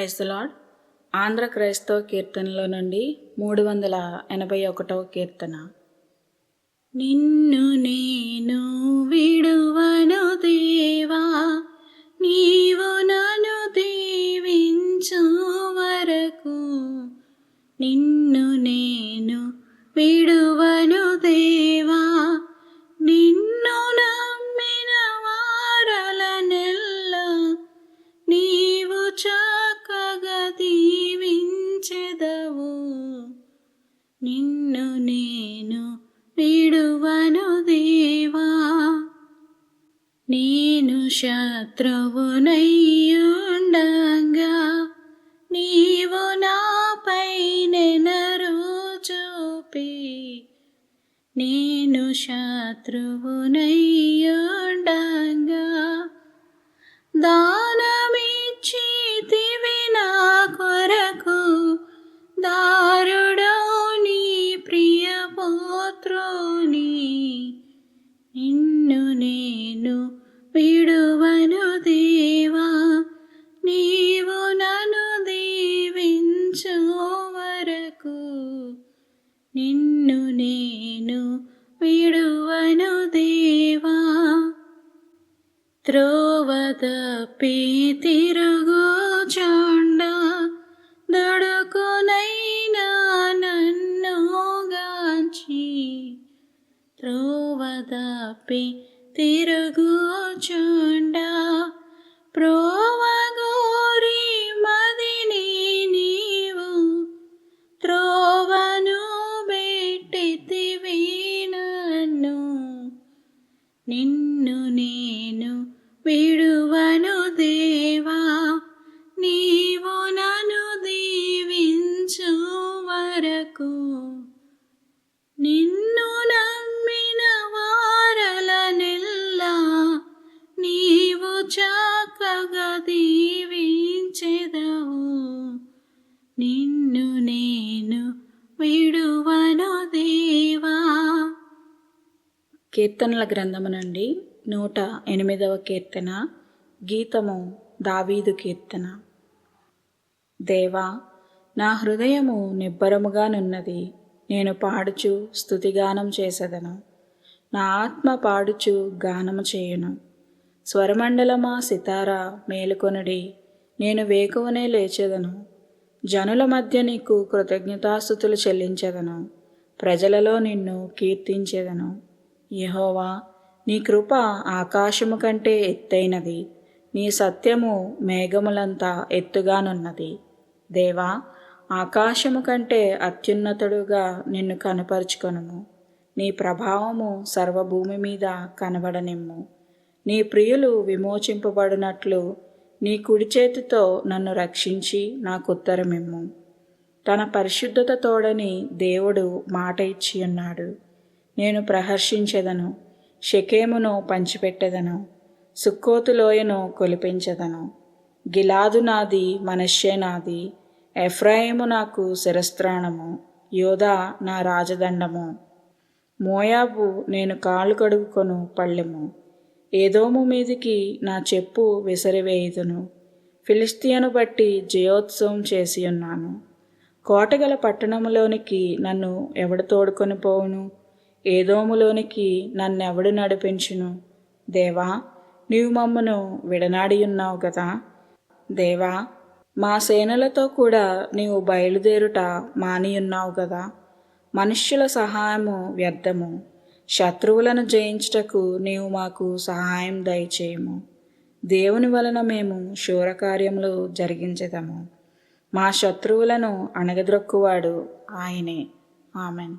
Praise the lord. Andhra క్రైస్తవ కీర్తనలో నుండి 381వ కీర్తన. నిన్ను నేను విడువను దేవా, నీవు నన్ను దీవించు వరకు. నిన్ను నేను విడువను దేవా, నిన్ను నమ్మిన వారలనెల్లా నీవు చక్కగా దీవించెదవు. నిన్ను నేను విడువను దేవా. నేను శత్రువునయ్యుండగా నీవు నాపై నెనరు చూపి. నేను శత్రువునయ్యుండగా దానమిచ్చితివి నా కొరకు. దారుడవు నీ ప్రియపుత్రుని. నిన్ను నేను విడువను దేవా, నీవు నన్ను దీవించు వరకు. నిన్ను నేను విడువను దేవా. త్రోవ తప్పి తిరుగుచుండ దొడుకునైనా నన్ను గాంచి. త్రోవ తప్పి తిరుగుచుండ ప్రోవగోరి మదిని నీవు. త్రోవను బెట్టితివి నన్ను. నిన్ను నేను విడువను దేవా, నీవు నన్ను దీవించు వరకు. నిన్ను నమ్మిన వారలనెల్లా నీవు చక్కగా దీవించెదవు. నిన్ను నేను విడువను దేవా. కీర్తనల గ్రంథము నుండి 108వ కీర్తన. గీతము దావీదు కీర్తన. దేవా, నా హృదయము నిబ్బరముగానున్నది. నేను పాడుచు స్తుతిగానం చేసెదను. నా ఆత్మ పాడుచు గానము చేయును. స్వరమండలమా సితారా మేలుకొనుడి. నేను వేకువనే లేచెదను. జనుల మధ్య నీకు కృతజ్ఞతాస్తుతులు చెల్లించెదను. ప్రజలలో నిన్ను కీర్తించెదను. యెహోవా, నీ కృప ఆకాశము కంటే ఎత్తైనది. నీ సత్యము మేఘములంతా ఎత్తుగానున్నది. దేవా, ఆకాశము కంటే అత్యున్నతుడుగా నిన్ను కనపరుచుకొనుము. నీ ప్రభావము సర్వభూమి మీద కనబడనిమ్ము. నీ ప్రియులు విమోచింపబడినట్లు నీ కుడి చేతితో నన్ను రక్షించి నాకుత్తరమిమ్ము. తన పరిశుద్ధత తోడని దేవుడు మాట ఇచ్చి ఉన్నాడు. నేను ప్రహర్షించెదను, షెకెమును పంచిపెట్టెదను, సుక్కోతు లోయను కొలిపించెదను. గిలాదు నాది, మనష్షే నాది. ఎఫ్రాయిము నాకు శిరస్త్రాణము, యోదా నా రాజదండము. మోయాబు నేను కాళ్ళు కడుగుకొను పళ్ళెము. ఏదోము మీదికి నా చెప్పు విసిరివేయుదును. ఫిలిష్తియను బట్టి జయోత్సవం చేసి ఉన్నాను. కోటగల పట్టణములోనికి నన్ను ఎవడు తోడుకొని పోవును? ఏదోములోనికి నన్నెవడు నడిపించును? దేవా, నీవు మమ్మను విడనాడి ఉన్నావు గదా. దేవా, మా సేనలతో కూడా నీవు బయలుదేరుట మానియున్నావు గదా. మనుష్యుల సహాయము వ్యర్థము. శత్రువులను జయించుటకు నీవు మాకు సహాయం దయచేయము. దేవుని వలన మేము శూరకార్యములు జరిగించెదము. మా శత్రువులను అణగద్రొక్కువాడు ఆయనే. ఆమెన్.